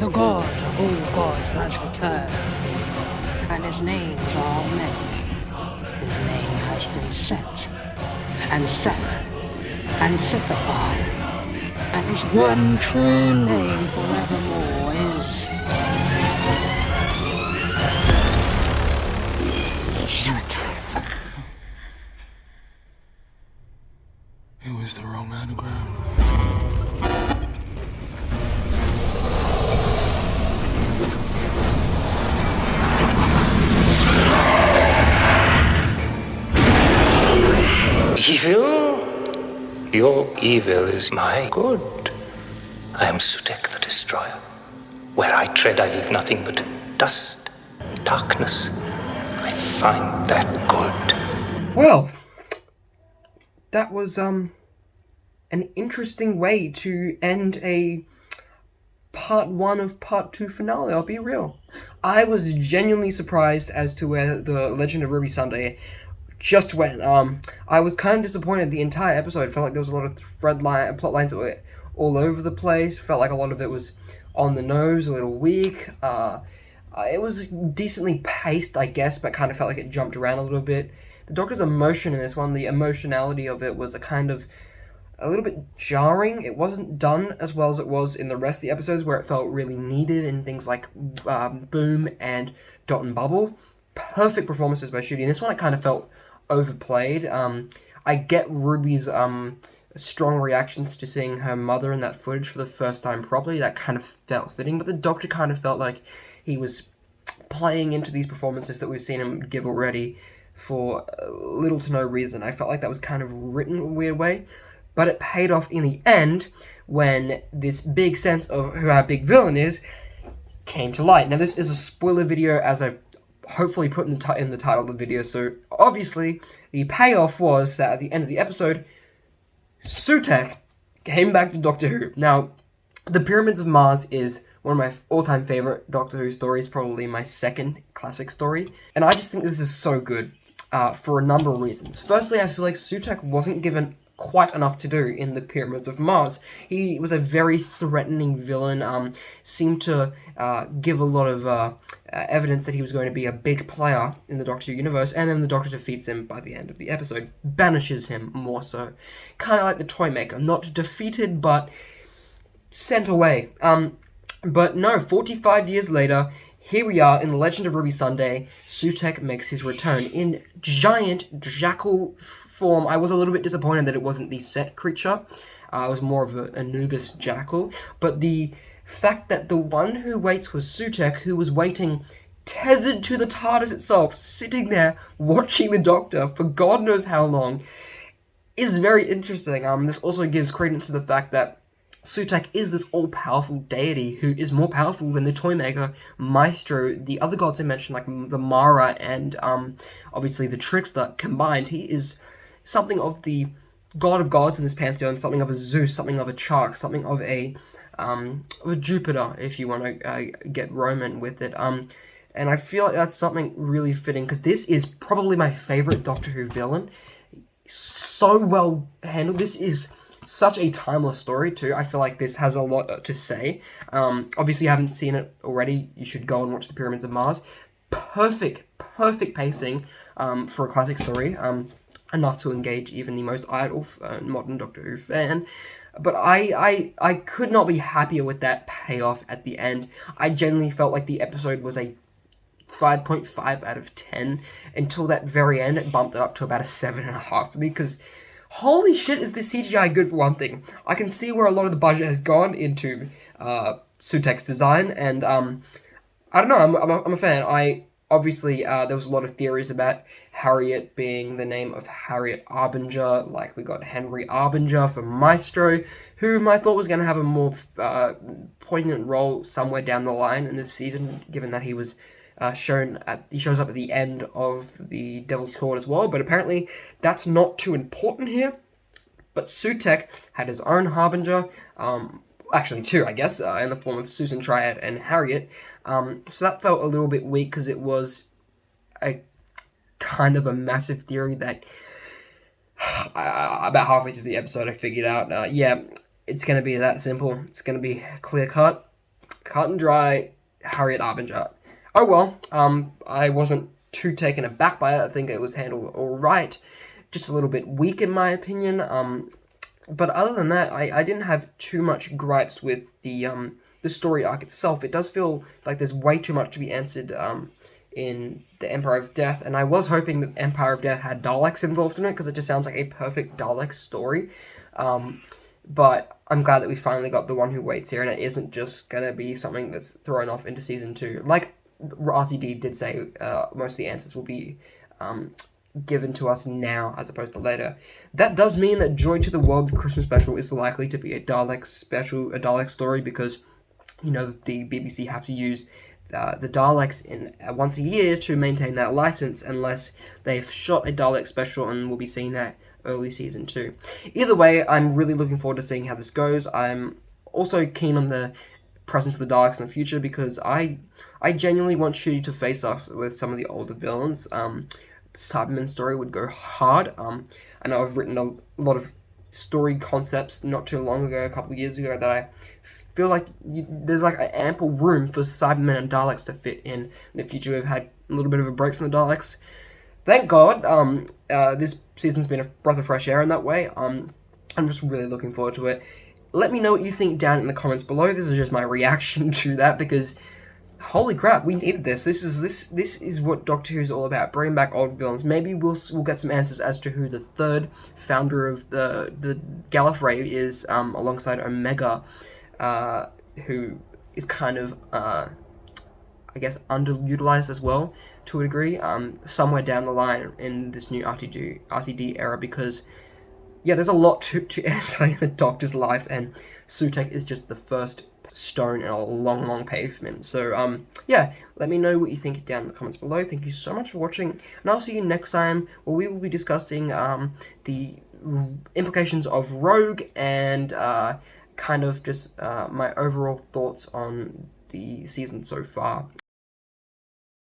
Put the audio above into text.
The God of all gods has returned, and his names are many. His name has been Set, and Seth, and Sithafar, and his one true name forevermore is Sutekh. It was the wrong anagram. Evil? Your evil is my good. I am Sutekh the Destroyer. Where I tread, I leave nothing but dust and darkness. I find that good. Well, that was an interesting way to end a part 1 of part 2 finale, I'll be real. I was genuinely surprised as to where the Legend of Ruby Sunday just went. I was kind of disappointed the entire episode. Felt like there was a lot of plot lines that were all over the place. Felt like a lot of it was on the nose, a little weak. It was decently paced, I guess, but kind of felt like it jumped around a little bit. The Doctor's emotion in this one, the emotionality of it was a little bit jarring. It wasn't done as well as it was in the rest of the episodes where it felt really needed in things like Boom and Dot and Bubble. Perfect performances by Shooty. In this one, it kind of felt overplayed. I get Ruby's strong reactions to seeing her mother in that footage for the first time properly. That kind of felt fitting, but the Doctor kind of felt like he was playing into these performances that we've seen him give already for little to no reason. I felt like that was kind of written in a weird way, but it paid off in the end when this big sense of who our big villain is came to light. Now, this is a spoiler video, as I've hopefully put in the title of the video, so obviously the payoff was that at the end of the episode, Sutekh came back to Doctor Who. Now, The Pyramids of Mars is one of my all-time favorite Doctor Who stories, probably my second classic story, and I just think this is so good for a number of reasons. Firstly, I feel like Sutekh wasn't given quite enough to do in the Pyramids of Mars. He was a very threatening villain, seemed to give a lot of evidence that he was going to be a big player in the Doctor Who universe, and then the Doctor defeats him by the end of the episode, banishes him more so. Kind of like the Toymaker, not defeated, but sent away. But no, 45 years later, here we are in The Legend of Ruby Sunday. Sutekh makes his return in giant jackal form. I was a little bit disappointed that it wasn't the Set creature. It was more of an Anubis jackal. But the fact that the one who waits was Sutekh, who was waiting tethered to the TARDIS itself, sitting there watching the Doctor for God knows how long, is very interesting. This also gives credence to the fact that Sutekh is this all-powerful deity who is more powerful than the Toymaker, Maestro, the other gods I mentioned, like the Mara and obviously the Trickster combined. He is something of the god of gods in this pantheon, something of a Zeus, something of a Chark, something of a Jupiter, if you want to get Roman with it. And I feel like that's something really fitting, because this is probably my favorite Doctor Who villain. So well handled. This is such a timeless story too. I feel like this has a lot to say. Obviously, you haven't seen it already. You should go and watch The Pyramids of Mars. Perfect pacing for a classic story. Enough to engage even the most idle modern Doctor Who fan. But I could not be happier with that payoff at the end. I genuinely felt like the episode was a 5.5 out of 10 until that very end. It bumped it up to about a 7.5 for me, because holy shit, is this CGI good for one thing. I can see where a lot of the budget has gone into Sutekh's design, and I don't know, I'm a fan. Obviously, there was a lot of theories about Harriet being the name of Harriet Arbinger, like we got Henry Arbinger for Maestro, whom I thought was going to have a more poignant role somewhere down the line in this season, given that he was he shows up at the end of the Devil's Court as well, but apparently that's not too important here. But Sutekh had his own Harbinger, actually two, I guess, in the form of Susan Triad and Harriet. So that felt a little bit weak, because it was a kind of a massive theory that about halfway through the episode I figured out, it's going to be that simple. It's going to be clear cut. cut and dry Harriet Arbinger. Oh well, I wasn't too taken aback by it. I think it was handled alright. Just a little bit weak in my opinion. But other than that, I didn't have too much gripes with the story arc itself. It does feel like there's way too much to be answered in the Empire of Death, and I was hoping that Empire of Death had Daleks involved in it, because it just sounds like a perfect Dalek story. But I'm glad that we finally got The One Who Waits here, and it isn't just going to be something that's thrown off into Season 2. Like RTD did say, most of the answers will be given to us now as opposed to later. That does mean that Joy to the World Christmas special is likely to be a Dalek special, a Dalek story, because, you know, the BBC have to use the Daleks in once a year to maintain that license, unless they've shot a Dalek special, and we'll be seeing that early Season 2. Either way, I'm really looking forward to seeing how this goes. I'm also keen on the presence of the Daleks in the future, because I genuinely want Shooty to face off with some of the older villains. The Cyberman story would go hard. I know I've written a lot of story concepts not too long ago, a couple of years ago, that I feel like there's like an ample room for Cybermen and Daleks to fit in the future. We've had a little bit of a break from the Daleks. Thank God, this season's been a breath of fresh air in that way. I'm just really looking forward to it. Let me know what you think down in the comments below. This is just my reaction to that, because holy crap, we needed this. This is what Doctor Who's all about, bringing back old villains. Maybe we'll get some answers as to who the third founder of the Gallifrey is, alongside Omega, who is kind of, I guess, underutilized as well, to a degree, somewhere down the line in this new RTD era, because, yeah, there's a lot to answer in the Doctor's life, and Sutekh is just the first stone in a long, long pavement. So, yeah, let me know what you think down in the comments below. Thank you so much for watching, and I'll see you next time, where we will be discussing the implications of Rogue, and kind of just my overall thoughts on the season so far.